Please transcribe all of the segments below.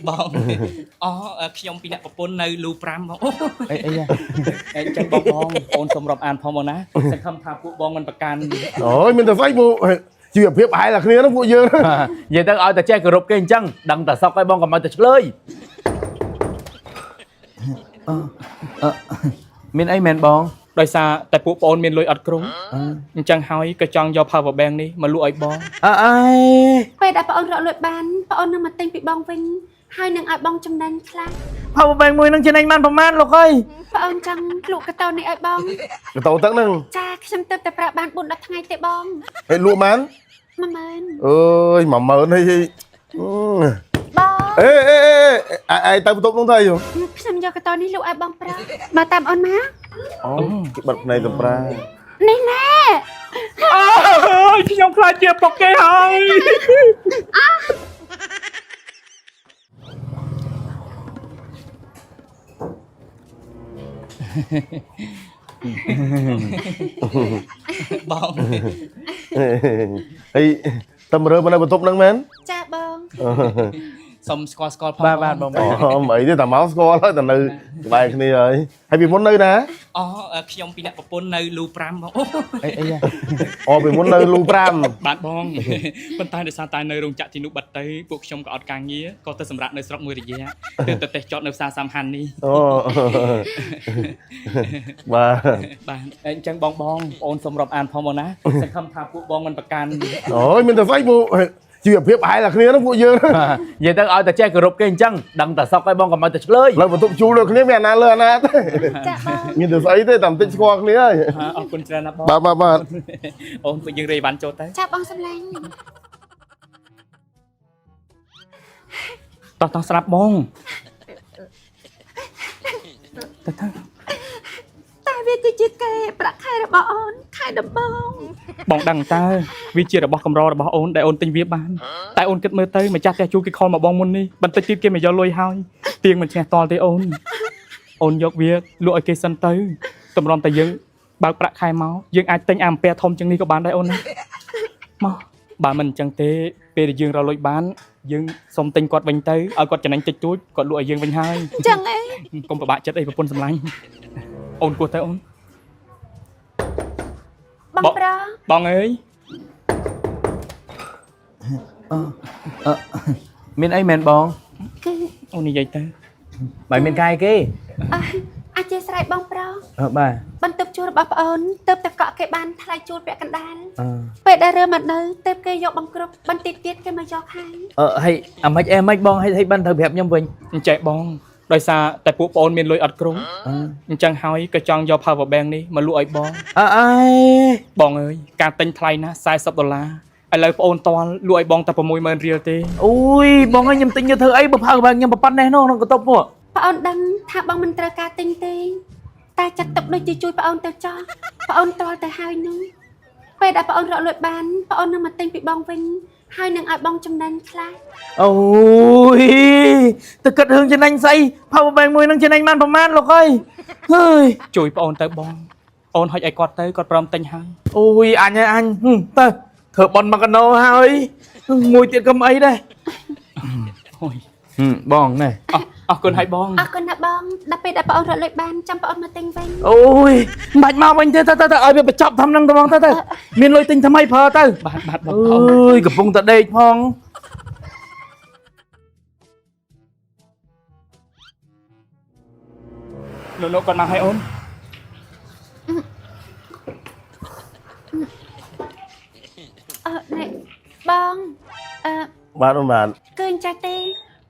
បងខ្ញុំពីអ្នកប្រពន្ធនៅលូ5បងអីចឹងបងអូនសូមរាប់អានផងបងណាសង្ឃឹមថាពួកបងមិនប្រកាន់អូយមានតែស្អីពួកជីវភាពប្រហែលតែគ្នាហ្នឹងពួកយើងនិយាយទៅឲ្យតែចេះគោរពគេអញ្ចឹងដឹងតែសក់ឲ្យបងកុំឲ្យតែឆ្លើយមានអីមែនបងដោយសារតែពួកបងមានលុយអត់គ្រប់អញ្ចឹងហើយក៏ចង់យក power bank នេះមកលក់ឲ្យបងអើពេលដែលបងរកលុយបានបងនឹងមកទិញពីបងវិញហើយនឹងឲ្យបងចំណេញខ្លះ Power bank មួយនឹងចំណេញបានប្រហែលលោកអើយបងចង់លក់កតោនេះឲ្យបងកតោទឹកហ្នឹងចាខ្ញុំទៅតែប្រើបាន4-10ថ្ងៃទេបងហើយលក់បាន10000អើយ10000ហើយបងអេឯទៅបន្ទប់នោះទៅខ្ញុំយកកតោនេះលក់ឲ្យបងប្រើមកតាមអូនមកអូគេបិទភ្នែកសម្ប្រានេះណែអូយខ្ញុំខ្លាចជាពុកគេហើយបងហើយតាមរើមកនៅបន្ទប់ហ្នឹងមែនចាបងសុំស្គាល់ផងបាទបងអីទេតែមកស្គាល់ហើយតែនៅក្បែរគ្នាហើយពីមុននៅណាខ្ញុំពីអ្នកប្រពន្ធនៅលូ5បងអីពីមុននៅលូ5បាទបងប៉ុន្តែដោយសារតែនៅរោងចក្រទីនោះបាត់ទៅពួកខ្ញុំក៏អត់ការងារក៏ទៅសម្រាប់នៅស្រុកមួយរយៈទៅតេស្តចតនៅផ្សារសំហាននេះបាទអញ្ចឹងបងអូនសូមរាប់អានផងបងណាសង្ឃឹមថាពួកបងមិនប្រកាន់អូយមានតែស្អីពួកជីវភាពប្រហែលតែគ្នាហ្នឹងពួកយើងនិយាយទៅឲ្យតែចេះគោរពគេអញ្ចឹងដឹងតែសក់ឲ្យបងកុំឲ្យតែឆ្លើយលើបន្ទប់ជួលដូចគ្នាមានអាណាលើអាណាទេចាបងមានតែស្អីទេតែបន្តិចស្គាល់គ្នាហើយអរគុណច្រើនណាស់បងបាទអូនពួកយើងរេវ៉ាន់ចូលទៅចាបងសម្លាញ់តោះស្រាប់បងតែវាគឺជាគេប្រាក់ខែរបស់អូនខែដំបូងបងដឹងតើវាជារបស់កម្ររបស់អូនដែលអូនទិញវាបានតែអូនគិតមើលទៅម្ចាស់ផ្ទះជួលគេខលមកបងមុននេះបន្តិចទៀតគេមកយកលុយហើយទៀងមិនឈ្នះតល់ទេអូនយកវាលក់ឲ្យគេសិនទៅតម្រាំតែយើងបើកប្រាក់ខែមកយើងអាចទិញអាអំពែធំជាងនេះក៏បានដែរអូនណាមកបើមិនអញ្ចឹងទេពេលដែលយើងរកលុយបានយើងសុំទិញគាត់វិញទៅឲ្យគាត់ចំណេញតិចតួចគាត់លក់ឲ្យយើងវិញហើយចឹងអីកុំពិបាកចិត្តអីប្រពន្ធសម្លាញ់អូនគោះទៅអូនបងប្របងអើយមានអីមែនបងគឺអូននិយាយទៅបើមានកាយគេអាចជាស្រ័យបងប្របាទបន្ទប់ជួលរបស់ប្អូនទៅតែកក់គេបានថ្លៃជួលពាក់កណ្ដាលពេលដែលរើមកនៅទៅគេយកបង្គ្រប់បន្តិចទៀតគេមកយកហើយហើយអាម៉េចម៉េចបងឲ្យបានត្រូវប្រាប់ខ្ញុំវិញអញ្ចឹងបងដោយសារតែពួកបងមានលុយអត់គ្រប់អញ្ចឹងហើយក៏ចង់យក power bank នេះមកលក់ឲ្យបងបងអើយការទិញថ្លៃណា$40ឥឡូវបងតល់លក់ឲ្យបងតែ60000រៀលទេអូយបងឲ្យខ្ញុំទិញយកធ្វើអីបើ power bank ខ្ញុំប្រប៉ាត់នេះនោះក្នុងកតុបពួកប្អូនដឹងថាបងមិនត្រូវការទិញទេតែចាត់ទុកដូចជាជួយប្អូនទៅចោះប្អូនតល់ទៅហើយនោះពេលដែលប្អូនរកលុយបានប្អូននឹងមកទិញពីបងវិញហើយនឹងឲ្យបងចំណេញខ្លះអូយទៅគិតរឿងចំណេញស្អី power bank មួយនឹងចំណេញបានប្រហែលលោកអើយហើយជួយប្អូនទៅបងអូនហុចឲ្យគាត់ទៅគាត់ព្រមទិញហើយអូយអញទៅធ្វើបន់មកកណោហើយមួយទៀតកុំអីដែរអូយបងណែអរគុណហើយបងអរគុណណាបងដល់ពេលដែលប្អូនរកលុយបានចាំប្អូនមកទិញវិញអូយមិនបាច់មកវិញទេទៅឲ្យវាបញ្ចប់ធំហ្នឹងទៅបងទៅមានលុយទិញថ្មីប្រើទៅបាទបងអូយកំពុងតែដេកផងលោកគាត់មកឲ្យអូននេះបងបាទអូនបាទគឺអញ្ចឹងទេ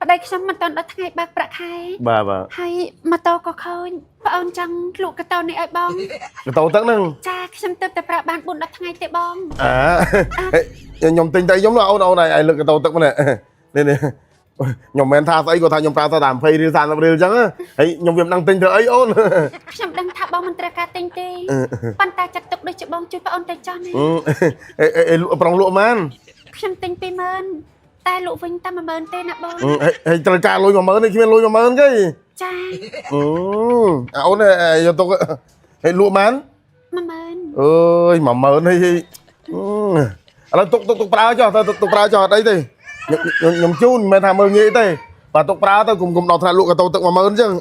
ប្តីខ្ញុំមិនទាន់ដល់ថ្ងៃបើកប្រាក់ខែបាទហើយម៉ូតូក៏ខូចប្អូនចង់លក់កតោនេះឲ្យបងកតោទឹកហ្នឹងចាខ្ញុំទៅតែប្រើបាន4-10ថ្ងៃទេបងខ្ញុំទិញទៅខ្ញុំអូនឲ្យលើកកតោទឹកមកនេះខ្ញុំមិនថាស្អីគាត់ថាខ្ញុំប្រើតែ20រៀល30រៀលអញ្ចឹងហើយខ្ញុំវាមិនដឹងទិញធ្វើអីអូនខ្ញុំដឹងថាបងមិនត្រូវការទិញទេប៉ុន្តែចាត់ទុកដូចជាបងជួយប្អូនទៅចោះណាប្រុងលក់ម៉ានខ្ញុំទិញ20000តែលក់វិញតែ10000ទេណាបងហើយត្រូវការលុយ10000នេះគ្មានលុយ10000ទេចាអូនយកទុកហើយលក់ម៉ាន10000អើយ10000ហើយ là tục pra cho tục pra cho đấy thì nhầm chun mày tham mơ nghĩ thế và tục pra tao cùng đọc thằng lụa cái tàu tự mà mơ chứ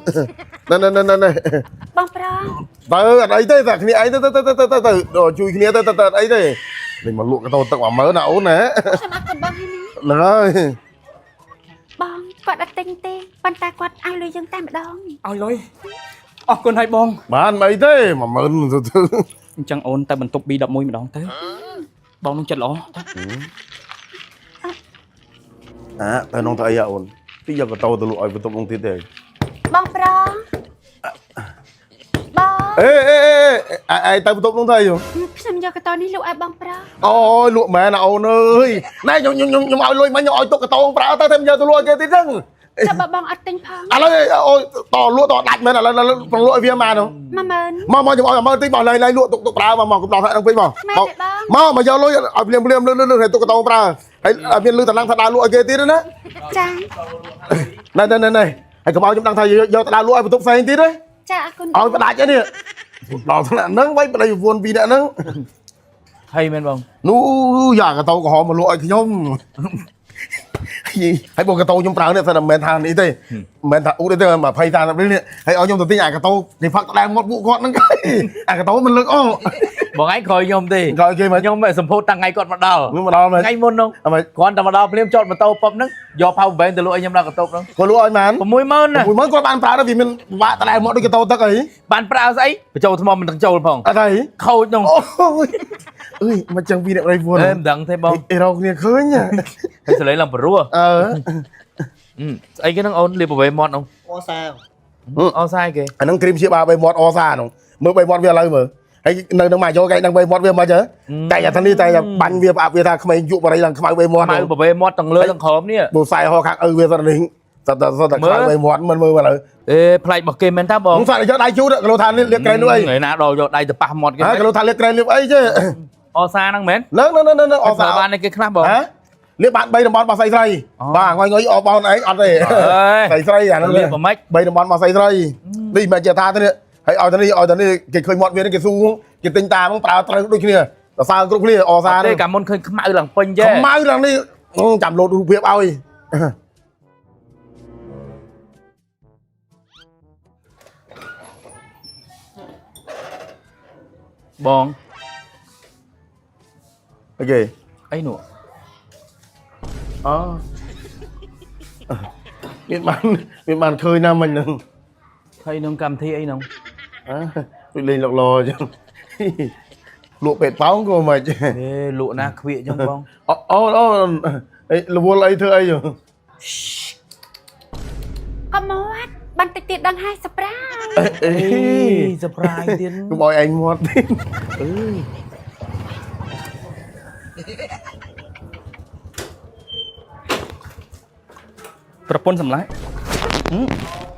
này បងប្រង tới ở đấy thế thì ấy tới rồi chui kia tới ấy thế mình mà lụa cái tàu tự mà mơ nào nè ខ្ញុំអត់កបងហើយនេះ rồi បងគាត់អត់ទិញទេប៉ុន្តែគាត់ឲ្យលុយយើងតែម្ដង ឲ្យលុយអរគុណហើយបង bán mấy thế mà mơ từ từ អញ្ចឹងអូនតែបន្ទប់ B11 ម្ដងទៅបងនឹងចិត្តល្អ à tao nông thấy ổn bây giờ cái tàu từ lụaបន្ទប់ nông tiết thế បងប្រងបង ê ai taoបន្ទប់ nông thấy rồi ខ្ញុំយកកតនេះលក់ឲ្យបងប្រង ôi lụa mẹ nào ôn ơi này nhung ao lôi mấy nhoi tục cái tàu pra tao thêm giờ tôi lôi kia tí răng ចាំបើបងអត់ទិញផង à lấy ôi tò lụa tò đạch mẹ là còn lụa viên mà đâu 10000 mà nhung ao mà tí bảo này lụa tục pra mà cũng đọc lại đăng pin mà ម៉ែទេបង mà giờ lôi ở liềm này tục cái tàu pra hay ở viên lư thằng đang thật lụa kia tí đó ចា này hay cầm ao chúng đang thay giờ tao lụaបន្ទប់ xe tí đấy ចាអរគុណ ao đạch cái này đỏ thằng này nâng vậy đây vuông vì đã nâng ហើយមែនបង nu giờ cái tàu của họ mà lụa thì nhung hãy bộ cái tàu nhung prang này sao là men than ý thế men than u đây mà phay than là đấy hãy ở nhung từ tiếng cái tàu thì phát đang một vụ con nó cái tàu mình lực ô បងឯងក្រោយខ្ញុំទេ rồi kia mà ខ្ញុំមិនសម្ពោធតាំងថ្ងៃគាត់មកដល់ nhưng mà đó mà ថ្ងៃមុននោះ mà គាត់តែមកដល់ភ្លាមចតម៉ូតូប៉ុបហ្នឹងយក power bank ទៅលក់ឲ្យខ្ញុំដល់កន្ទប់ហ្នឹង có lụa anh man 60000ណា mùi mới có bạn prang đó vì mình vạ tại một đôi cái tàu tắc ấy បានប្រើស្អីបញ្ចូលថ្មមិនទាំងចូលផង à đây ខូចនោះ ôi ơi mà chẳng vì đẹp đây vuông អេមិនដឹងទេបង ê đâu kia khơi nhá ហើយសលេងឡើងព្រោះ ស្អីគេហ្នឹងអូនលាបប្រវេមាត់នោះ អូសា អូសាយគេ anh đang cream chia ba bay mọt o xa nó mới bay mọt về lấy mà hay nơi nó mày cho cái đang bay mọt về mà chứ tại là thằng đi tại là bánh về bạc về ta không ai dụ vào đây là không ai bay mọt ម៉ៅប្រវេមាត់ទាំងលើទាំងក្រោមនេះ bộ sai ho khác về gia đình sao không bay mọt mình mơ mà lại អេផ្លែករបស់គេមែនតាបង không phải là cho đại chú đó cái lô than liệt cây nữa ấy ថ្ងៃណាដល់យកដៃទៅប៉ះមាត់គេ cái lô than liệt cây liệt ấy chứ អូសាហ្នឹងមែន nó o ប្រើបាន xa ឯគេខ្លះបង hả liệt bạn bay đồng bọn mà say say bà ngoài ngồi o bọn ấy ăn đây អើយ say say à nó លាបប្រម៉េច bay đồng bọn mà say say đi mà chờ tha thế này hãy ở thế này cái khơi mọt về cái xu cái tinh ta cũng tạo đôi khi này là sao cũng kia o xa ទេ đấy កាលមុនឃើញខ្មៅឡើងពេញចេះ không mai rằng đi chạm lột việc ao gì បង ok អីនោះ miền bàn khơi nam mình nè ហើយនឹងកម្មវិធីអីនោះ bị lên lọc lò chứ lụa bệt báo của mày chứ អេលក់ណាខ្វៀកចឹងបង là vua lấy thưa ấy rồi កុំមកបន្តិចទៀតដល់ហើយសប្រា អេសប្រៃទៀត cứ bòi anh một ប្រពន្ធសម្លាញ់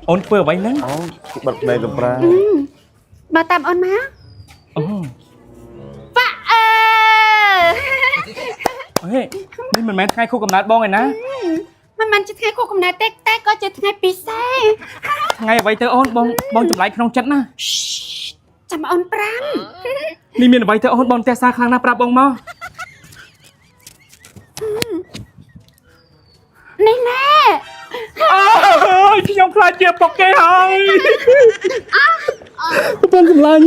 អូនធ្វើអ្វីហ្នឹង bật này tập ra បើតាមអូនមក អូ ប៉ាអើ ហេនេះមិនមែនថ្ងៃខួបកំណើតបងឯណា មិនមែនជាថ្ងៃខួបកំណើតទេតែក៏ជាថ្ងៃពិសេស ថ្ងៃអ្វីទៅអូនបងចម្លែកក្នុងចិត្តណា ចាំអូនប្រាំ នេះមានអ្វីទៅអូនបងផ្ទះសារខ្លាំងណាស់ប្រាប់បងមក នេះណែ អើយខ្ញុំខ្លាចជាពុកគេហើយបងសម្លាញ់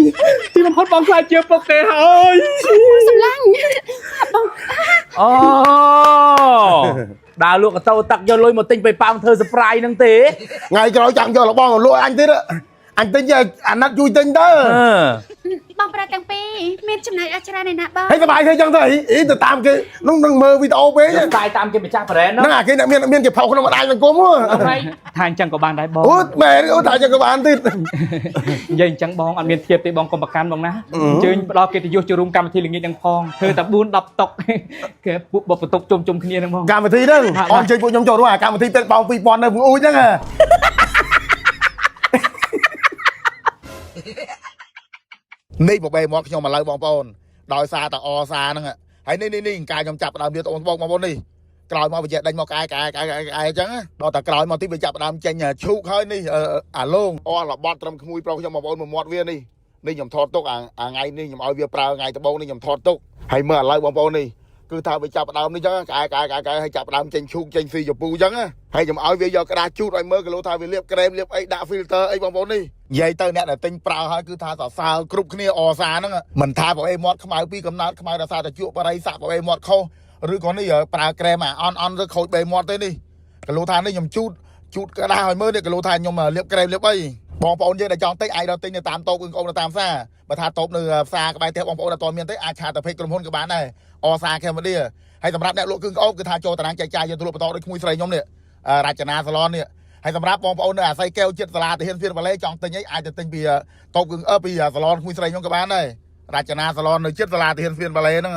ទីបំផុតបងខ្លាចជាពុកគេហើយ សម្លាញ់បង អូ ដើរលក់កតោទឹកយកលុយមកទិញបេប៉ោងធ្វើ surprise ហ្នឹងទេ ngày cái đó chẳng cho là bon lụa anh thế đó anh tính giờ anh nát chui tính đó បងប្រាទាំងពីរមានចំណែកអច្ចារ្យណាស់ណាបង thấy cái bài thấy chẳng thấy ý từ tam cái nó mơ video bế ស្ដាយតាមគេម្ចាស់ brand ហ្នឹង nó là cái miền cái phao nó mà anh là cố mua ថាអញ្ចឹងក៏បានដែរបង út mẹ út tại cho các bạn tin និយាយអញ្ចឹងបងអត់មានធៀបទេបងកុំប្រកាន់បងណាអញ្ជើញផ្ដល់កិត្តិយសចូលរួមកម្មវិធីល្ងាចហ្នឹងផងធ្វើតែ4 10តុកគេពួកបបតុកជុំគ្នាហ្នឹងបង cảm thấy đó on chơi bộ nhóm trò đúng à cảm thấy tên bao pi pon đây ui chắc àนี่บอกไปมอขยมมาเลยบองปอนดอยซาแต่อซานั่งอะไอ้นี่กายยำจับดามเดียวตรงบองมาบนนี่กลอยมาไปเจ็ดดันมากายจังอะดอยแต่กลอยมาที่ไปจับดามเจนชุกให้นี่โล่งอ้อหลับบอลตรำขโมยเปล่าขยมมาบนมอดเวียนี่ยำทอดตุกไงนี่ยำเอาเวียเปล่าไงตะบงนี่ยำทอดตุกให้เมื่อไรบองปอนนี่ គឺថាវាចាប់ដើមនេះចឹងកាយឲ្យចាប់ដើមចេញឈូកចេញស៊ីជពូចឹងហើយខ្ញុំឲ្យវាយកក្តារជូតឲ្យមើលគីឡូថាវាលាបក្រែមលាបអីដាក់ filter អីបងប្អូននេះនិយាយទៅអ្នកដែលទិញប្រើហើយគឺថាសរសើរគ្រប់គ្នាអសាហ្នឹងមិនថាប្រអេមាត់ខ្មៅពីកំណើតខ្មៅដោយសារតែជក់បរិយសាក់ប្រអេមាត់ខុសឬក៏នេះប្រើក្រែមអន់ឬខូចបេមាត់ទេនេះគីឡូថានេះខ្ញុំជូតក្តារឲ្យមើលនេះគីឡូថាខ្ញុំលាបក្រែមលាបអីបងប្អូនយើងដែលចង់ទិញអាចដល់ទិញនៅតាមតូបបងប្អូនតាមផ្សារបើថាតូបនៅផ្សារក្បែរផ្ទះបងប្អូនអត់ទាន់មានទេអាចឆាតទៅពេកក្រុមហ៊ុនក៏បានដែរអសាខេមរាហើយសម្រាប់អ្នកលក់គ្រឿងក្អោបគឺថាចូលតារាងចែកចាយយកទៅលក់បន្តដោយក្មួយស្រីខ្ញុំនេះរចនាសាឡននេះហើយសម្រាប់បងប្អូននៅអាស័យកែវចិត្តសាលាទាហានសៀនបាឡេចង់ទិញអីអាចទៅទិញពីតូបគ្រឿងពីសាឡនក្មួយស្រីខ្ញុំក៏បានដែររចនាសាឡននៅចិត្តសាលាទាហានសៀនបាឡេហ្នឹង